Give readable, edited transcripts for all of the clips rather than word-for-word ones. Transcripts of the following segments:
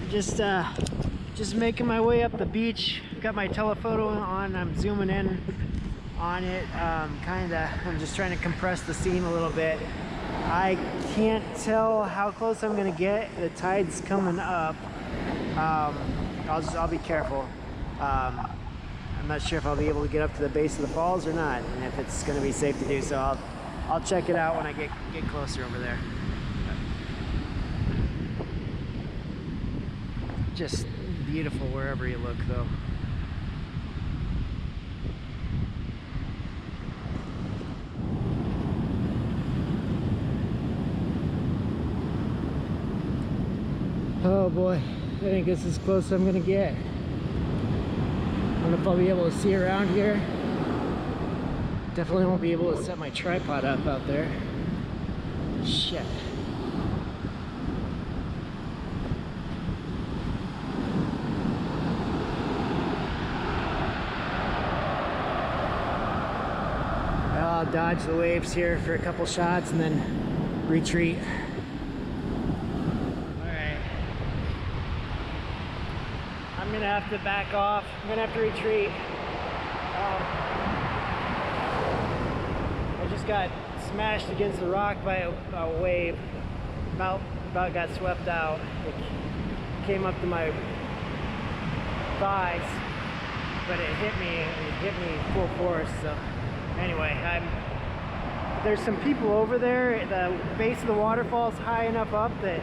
Just making my way up the beach. Got my telephoto on. I'm zooming in on it. I'm just trying to compress the scene a little bit. I can't tell how close I'm gonna get. The tide's coming up. I'll be careful. I'm not sure if I'll be able to get up to the base of the falls or not, and if it's gonna be safe to do so. I'll check it out when I get closer over there. Just beautiful wherever you look, though. Oh boy, I think this is as close as I'm gonna get. I don't know if I'll be able to see around here. Definitely won't be able to set my tripod up out there. Shit. I'll dodge the waves here for a couple shots and then retreat. Alright. I'm gonna have to back off. I'm gonna have to retreat. I just got smashed against the rock by a wave. About got swept out. It came up to my thighs, but it hit me full force. So anyway, there's some people over there. The base of the waterfall is high enough up that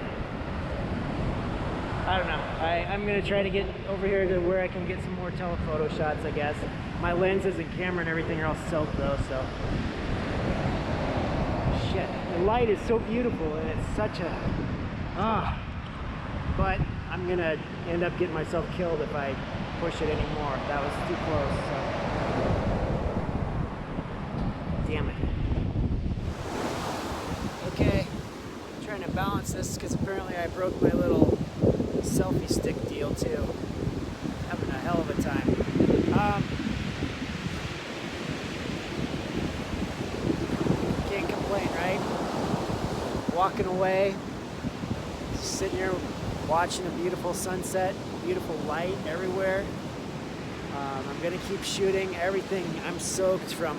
I don't know. I'm gonna try to get over here to where I can get some more telephoto shots, I guess. My lenses and camera and everything are all soaked though, so. Shit, the light is so beautiful and it's such a, but I'm gonna end up getting myself killed if I push it anymore. That was too close, so. Damn it. Okay, I'm trying to balance this because apparently I broke my little selfie stick deal too. Having a hell of a time. Can't complain, right? Walking away, sitting here watching a beautiful sunset, beautiful light everywhere. I'm gonna keep shooting everything. I'm soaked from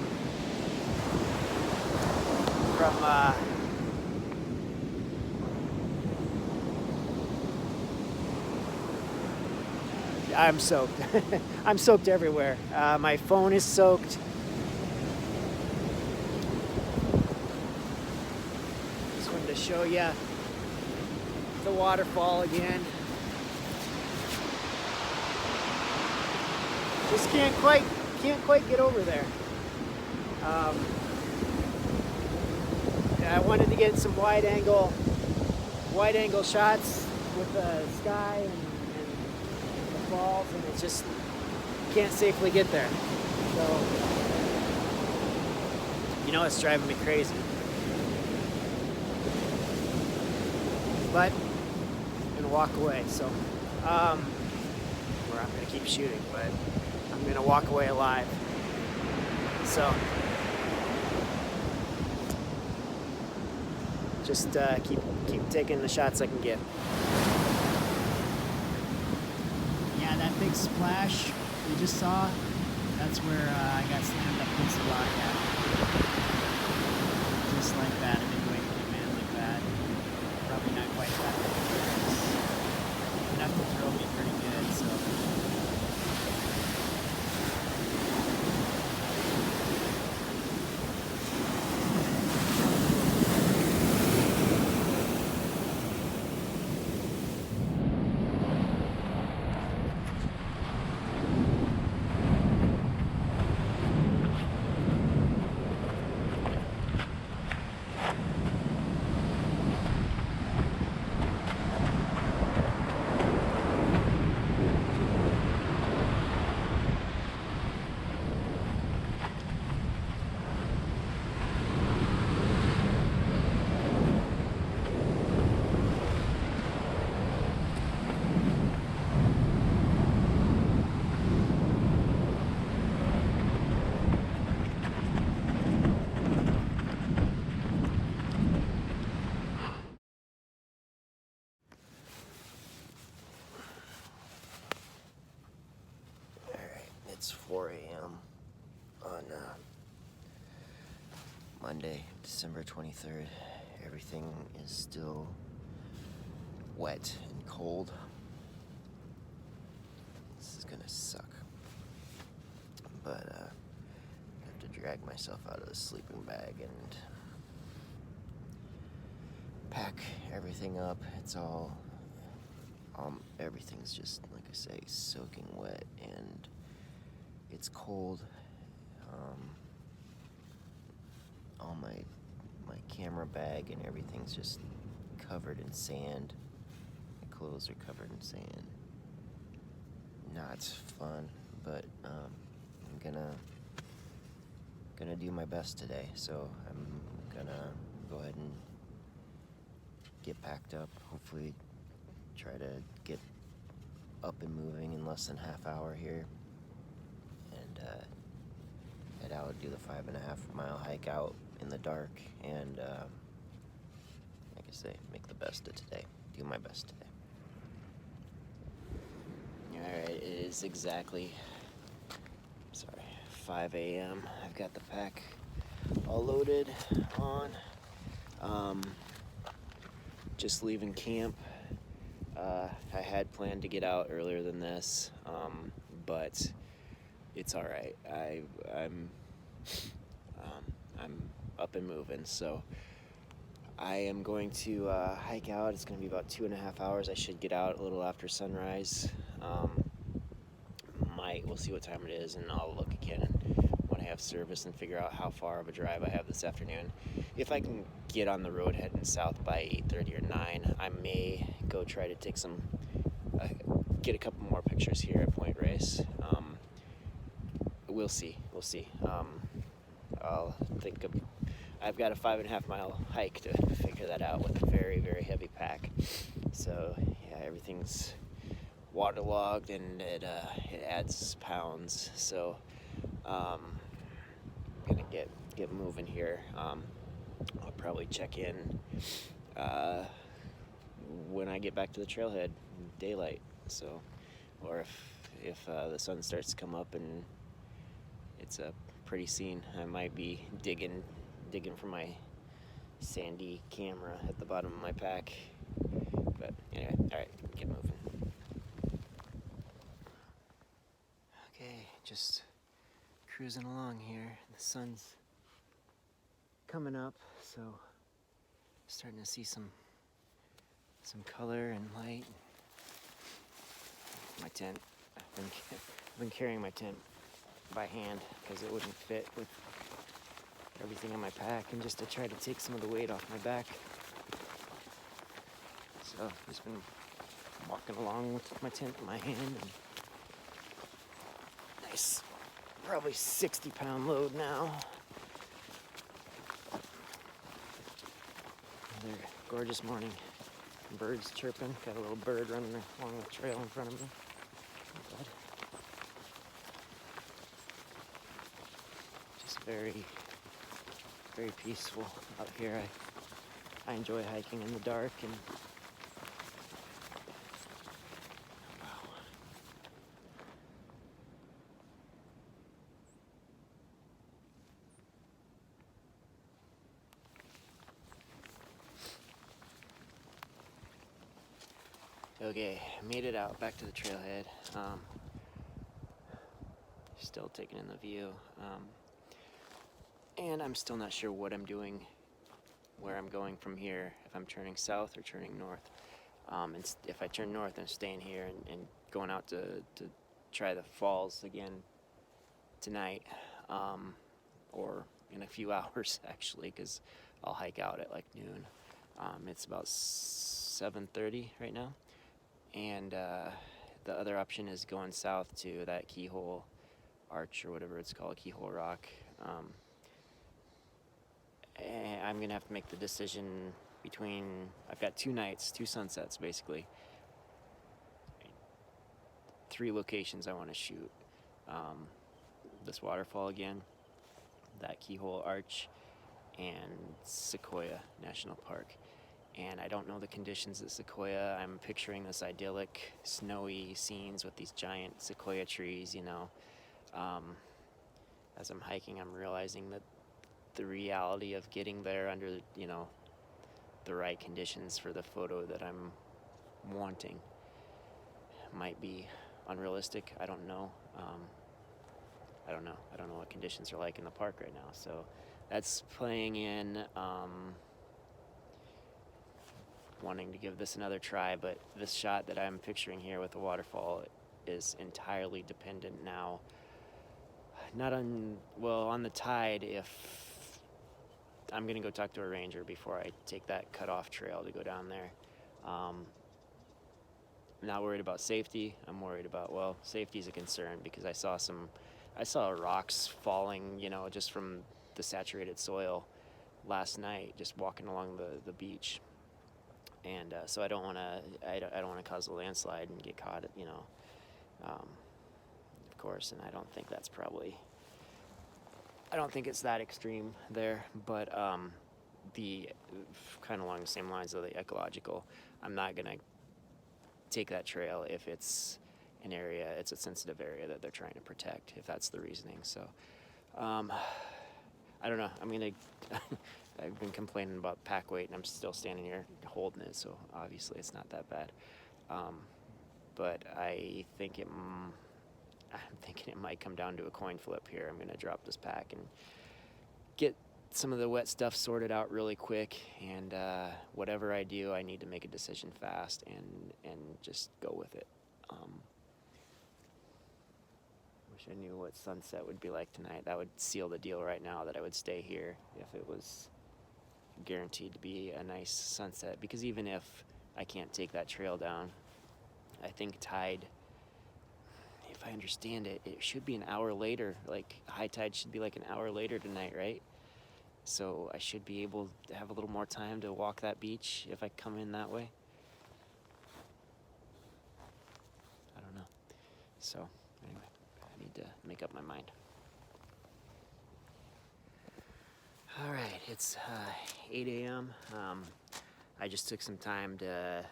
I'm soaked. I'm soaked everywhere. My phone is soaked. Just wanted to show you the waterfall again. Just can't quite get over there. I wanted to get some wide angle shots with the sky and the falls, and it just can't safely get there. So, you know, it's driving me crazy. But I'm gonna walk away. So, or I'm gonna keep shooting, but I'm gonna walk away alive. So. Just keep taking the shots I can get. Yeah, that big splash you just saw, that's where I got slammed up against the rock at. Just like that, a big wave came in like that. Probably not quite that big, but enough to throw me pretty good, so. It's 4 a.m. on Monday, December 23rd. Everything is still wet and cold. This is gonna suck. But I have to drag myself out of the sleeping bag and pack everything up. It's all, everything's just, like I say, soaking wet, and it's cold. All my camera bag and everything's just covered in sand. My clothes are covered in sand. Not fun, but I'm gonna do my best today. So I'm gonna go ahead and get packed up. Hopefully, try to get up and moving in less than half hour here, and head out, do the 5.5 mile hike out in the dark, and like I say, make the best of today. Do my best today. Alright, it is exactly 5 a.m. I've got the pack all loaded on. Just leaving camp. I had planned to get out earlier than this, but it's all right. I'm up and moving, so I am going to hike out. It's going to be about 2.5 hours. I should get out a little after sunrise. We'll see what time it is, and I'll look again when I have service and figure out how far of a drive I have this afternoon. If I can get on the road heading south by 8:30 or 9, I may go try to take get a couple more pictures here at Point Reyes. We'll see. I've got a 5.5 mile hike to figure that out with a very, very heavy pack. So yeah, everything's waterlogged, and it adds pounds. So I'm gonna get moving here. I'll probably check in when I get back to the trailhead, daylight. So, or if the sun starts to come up and it's a pretty scene, I might be digging for my sandy camera at the bottom of my pack. But anyway, all right, get moving. Okay, just cruising along here. The sun's coming up, so starting to see some color and light. My tent. I've been carrying my tent by hand because it wouldn't fit with everything in my pack, and just to try to take some of the weight off my back. So I've just been walking along with my tent in my hand, and nice, probably 60-pound load now. Another gorgeous morning. Birds chirping. Got a little bird running along the trail in front of me. Not bad. Just very, very peaceful out here. I enjoy hiking in the dark, and wow. Okay, made it out back to the trailhead. Still taking in the view. And I'm still not sure what I'm doing, where I'm going from here, if I'm turning south or turning north. And if I turn north, I'm staying here and going out to try the falls again tonight, or in a few hours actually, because I'll hike out at like noon. It's about 7:30 right now, and the other option is going south to that Keyhole Arch, or whatever it's called, Keyhole Rock. I'm gonna have to make the decision between, I've got 2 nights, 2 sunsets basically, 3 locations I want to shoot. This waterfall again, that Keyhole Arch, and Sequoia National Park. And I don't know the conditions at Sequoia. I'm picturing this idyllic, snowy scenes with these giant sequoia trees, you know. as I'm hiking, I'm realizing that the reality of getting there under, the right conditions for the photo that I'm wanting might be unrealistic. I don't know. I don't know. I don't know what conditions are like in the park right now. So that's playing in, wanting to give this another try. But this shot that I'm picturing here with the waterfall is entirely dependent now, not on, well, on the tide. If I'm going to go talk to a ranger before I take that cutoff trail to go down there. I'm not worried about safety. I'm worried about, well, safety is a concern because I saw rocks falling, just from the saturated soil last night, just walking along the beach. And so I don't want to cause a landslide and get caught, of course. And I don't think it's that extreme there, but the kind of along the same lines of the ecological, I'm not going to take that trail if it's a sensitive area that they're trying to protect, if that's the reasoning. So I don't know. I've been complaining about pack weight, and I'm still standing here holding it, so obviously it's not that bad. But I'm thinking it might come down to a coin flip here. I'm going to drop this pack and get some of the wet stuff sorted out really quick, and whatever I do, I need to make a decision fast and just go with it. Wish I knew what sunset would be like tonight. That would seal the deal right now, that I would stay here if it was guaranteed to be a nice sunset. Because even if I can't take that trail down, I think tide, if I understand it, it should be an hour later. Like high tide should be like an hour later tonight, right? So I should be able to have a little more time to walk that beach if I come in that way. I don't know. So anyway, I need to make up my mind. All right, it's 8 a.m. I just took some time to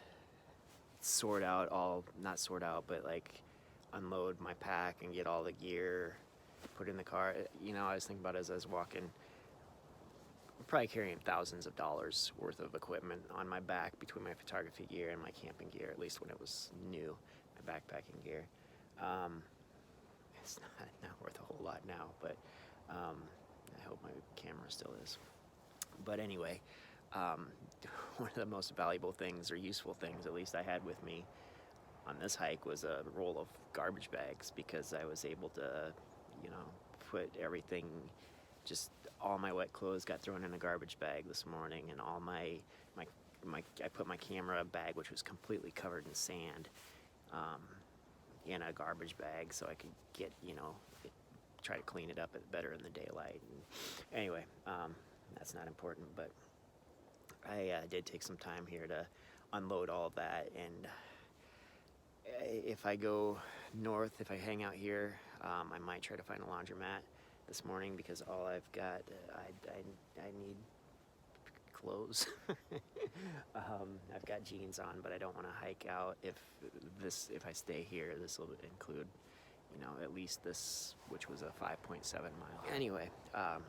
unload my pack and get all the gear put in the car. I was thinking about it as I was walking. I'm probably carrying thousands of dollars worth of equipment on my back between my photography gear and my camping gear, at least when it was new, my backpacking gear. It's not worth a whole lot now, but I hope my camera still is. But anyway, one of the most valuable things, or useful things at least, I had with me on this hike was a roll of garbage bags, because I was able to, put everything, just all my wet clothes got thrown in a garbage bag this morning, and all I put my camera bag, which was completely covered in sand, in a garbage bag so I could get, try to clean it up better in the daylight. And anyway, that's not important, but I did take some time here to unload all of that. And if I go north, if I hang out here, I might try to find a laundromat this morning, because all I've got, I need clothes. I've got jeans on, but I don't want to hike out. If I stay here, this will include, at least this, which was a 5.7 mile. Anyway, I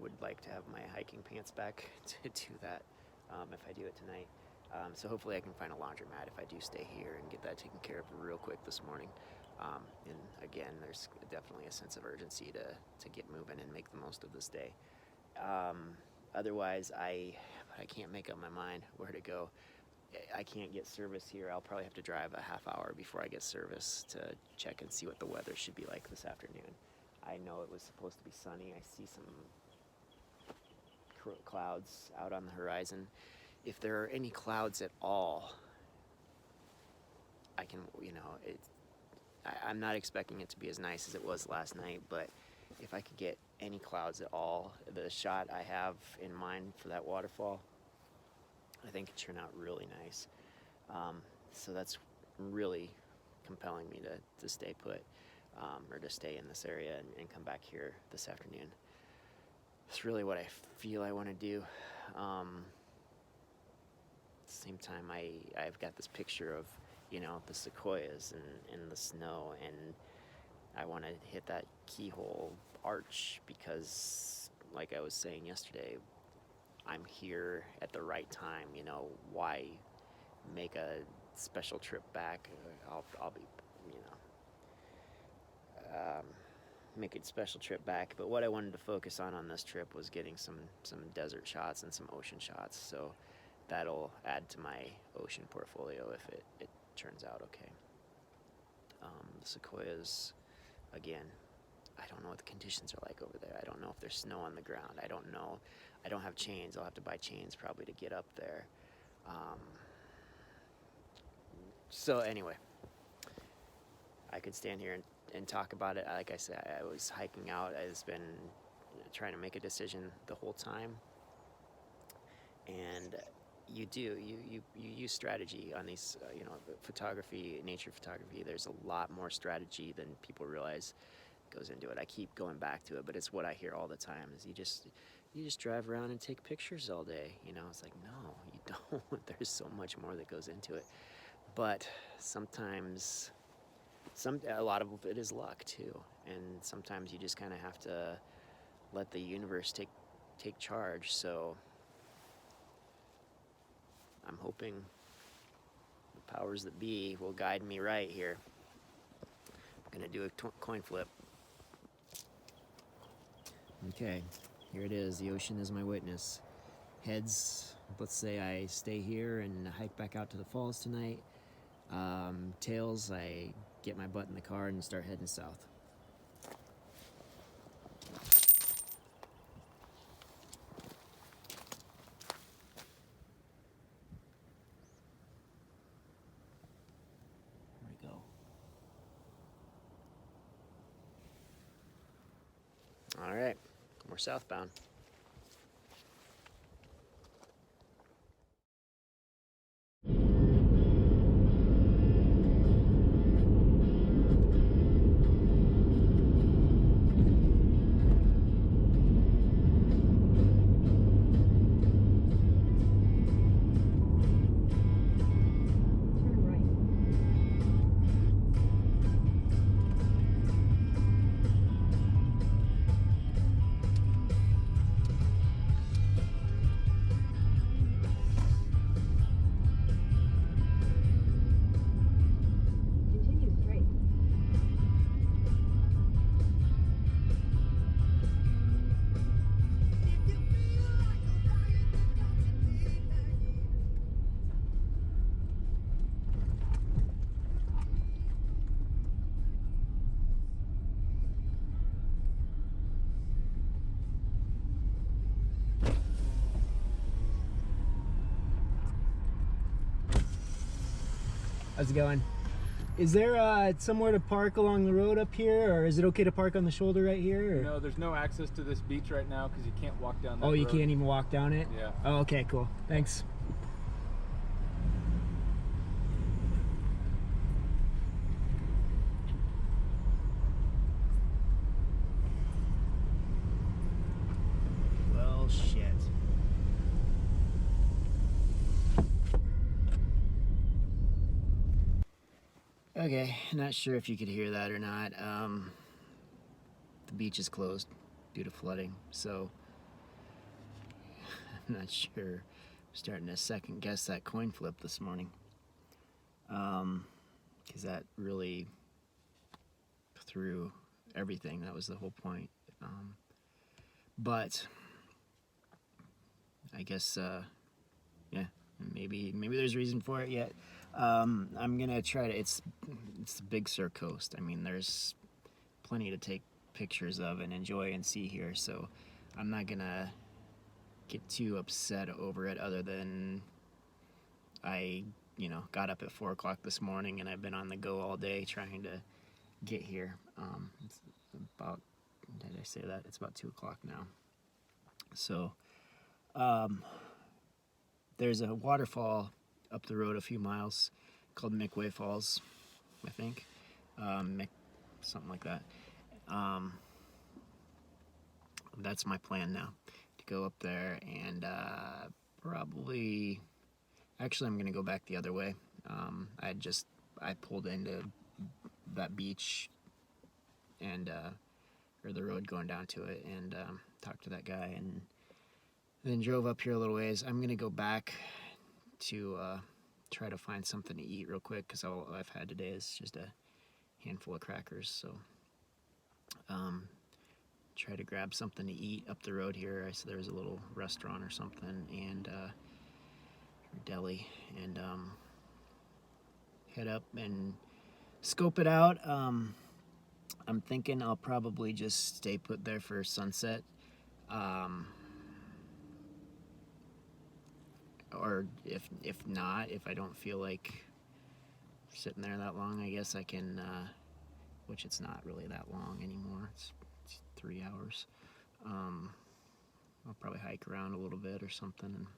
would like to have my hiking pants back to do that, if I do it tonight. So hopefully I can find a laundromat if I do stay here and get that taken care of real quick this morning. And again, there's definitely a sense of urgency to get moving and make the most of this day. Otherwise, I can't make up my mind where to go. I can't get service here. I'll probably have to drive a half hour before I get service to check and see what the weather should be like this afternoon. I know it was supposed to be sunny. I see some clouds out on the horizon. If there are any clouds at all, I can, I'm not expecting it to be as nice as it was last night, but if I could get any clouds at all, the shot I have in mind for that waterfall, I think it turned out really nice. So that's really compelling me to stay put, or to stay in this area and come back here this afternoon. It's really what I feel I want to do. At the same time, I've got this picture of you know, the sequoias and the snow, and I want to hit that keyhole arch because, like I was saying yesterday, I'm here at the right time. You know, why make a special trip back? I'll be, you know, make a special trip back. But what I wanted to focus on this trip was getting some desert shots and some ocean shots. So that'll add to my ocean portfolio if it turns out okay. The sequoias, again, I don't know what the conditions are like over there. I don't know if there's snow on the ground. I don't know. I don't have chains. I'll have to buy chains probably to get up there. So anyway, I could stand here and talk about it. Like I said, I was hiking out. I've been trying to make a decision the whole time. And you use strategy on these, you know, photography, nature photography. There's a lot more strategy than people realize goes into it. I keep going back to it, but it's what I hear all the time is you just drive around and take pictures all day. You know, it's like, no, you don't. There's so much more that goes into it. But sometimes a lot of it is luck too, and sometimes you just kind of have to let the universe take charge. So I'm hoping the powers that be will guide me right here. I'm gonna do a coin flip. Okay, here it is. The ocean is my witness. Heads, let's say I stay here and hike back out to the falls tonight. Tails, I get my butt in the car and start heading south. Here we go. All right, we're southbound. How's it going? Is there somewhere to park along the road up here, or is it okay to park on the shoulder right here? Or? No, there's no access to this beach right now because you can't walk down that Oh, you road. can't even walk down it? Yeah. Oh, okay, cool. Thanks. Well, shit. Okay, not sure if you could hear that or not. The beach is closed due to flooding, so I'm not sure. I'm starting to second guess that coin flip this morning. Because that really threw everything. That was the whole point. But I guess, yeah, maybe there's reason for it yet. I'm gonna try to. It's the Big Sur coast. I mean, there's plenty to take pictures of and enjoy and see here. So I'm not gonna get too upset over it. Other than I, got up at 4 o'clock this morning and I've been on the go all day trying to get here. It's about. Did I say that? It's about 2 o'clock now. So, there's a waterfall up the road a few miles called McWay Falls, I think. Something like that. That's my plan now, to go up there and actually I'm going to go back the other way. I had just I pulled into that beach and or the road going down to it, and talked to that guy, and then drove up here a little ways. I'm gonna go back to try to find something to eat real quick, because all I've had today is just a handful of crackers. So try to grab something to eat up the road here. I said there was a little restaurant or something, and deli, and head up and scope it out. I'm thinking I'll probably just stay put there for sunset, or if not, if I don't feel like sitting there that long, I guess I can, which it's not really that long anymore. It's 3 hours. I'll probably hike around a little bit or something. And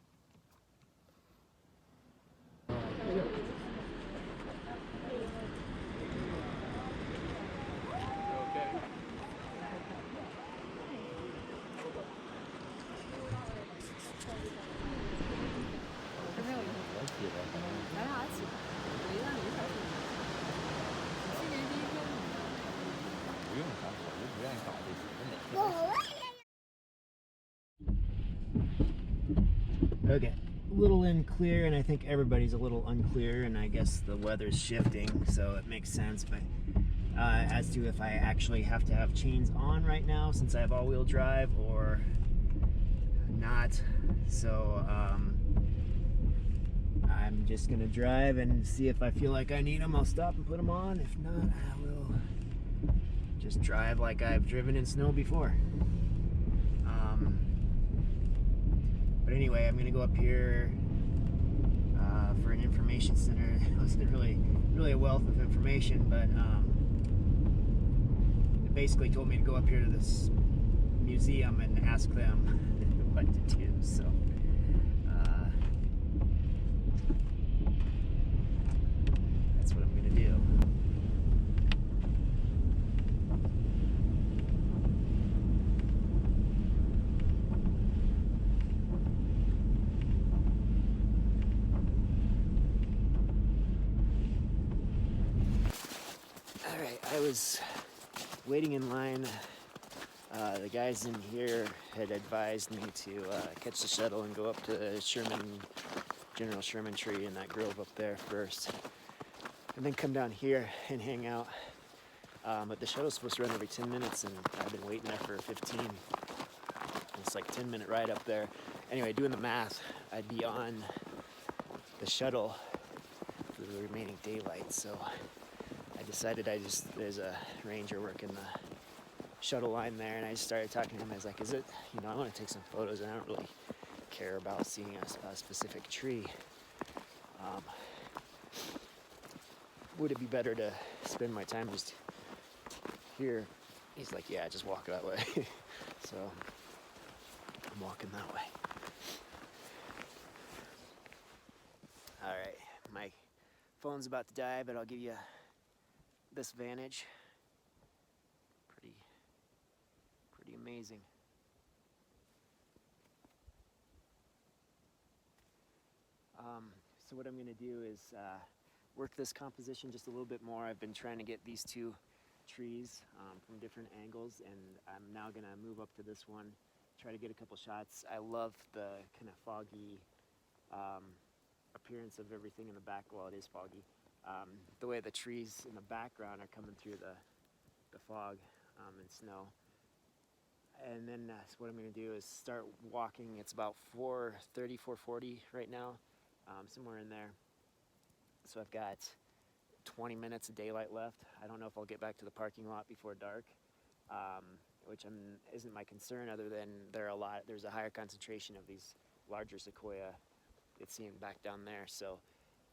okay, a little unclear, and I think everybody's a little unclear, and I guess the weather's shifting, so it makes sense. But as to if I actually have to have chains on right now, since I have all-wheel drive, or not. So I'm just gonna drive and see if I feel like I need them. I'll stop and put them on. If not, I will just drive like I've driven in snow before. But anyway, I'm gonna go up here for an information center. It wasn't really a wealth of information, but it basically told me to go up here to this museum and ask them what to do. So that's what I'm gonna do. I was waiting in line. The guys in here had advised me to catch the shuttle and go up to General Sherman Tree in that grove up there first, and then come down here and hang out. But the shuttle's supposed to run every 10 minutes, and I've been waiting there for 15. It's like a 10-minute ride up there. Anyway, doing the math, I'd be on the shuttle for the remaining daylight, so I decided there's a ranger working the shuttle line there, and I just started talking to him. I was like, I want to take some photos, and I don't really care about seeing a specific tree. Would it be better to spend my time just here? He's like, yeah, just walk that way. So I'm walking that way. All right, my phone's about to die, but I'll give you this vantage. Pretty amazing. So what I'm going to do is work this composition just a little bit more. I've been trying to get these two trees from different angles, and I'm now going to move up to this one, try to get a couple shots. I love the kind of foggy appearance of everything in the back. Well, it is foggy. The way the trees in the background are coming through the fog and snow. And then so what I'm going to do is start walking. It's about 4:30, 4:40 right now, somewhere in there. So I've got 20 minutes of daylight left. I don't know if I'll get back to the parking lot before dark, which isn't my concern, other than there's a higher concentration of these larger sequoia. It's seen back down there, so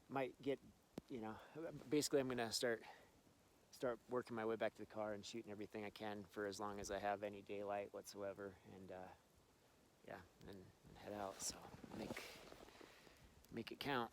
might get, basically I'm gonna start working my way back to the car and shooting everything I can for as long as I have any daylight whatsoever, and and head out. So make it count.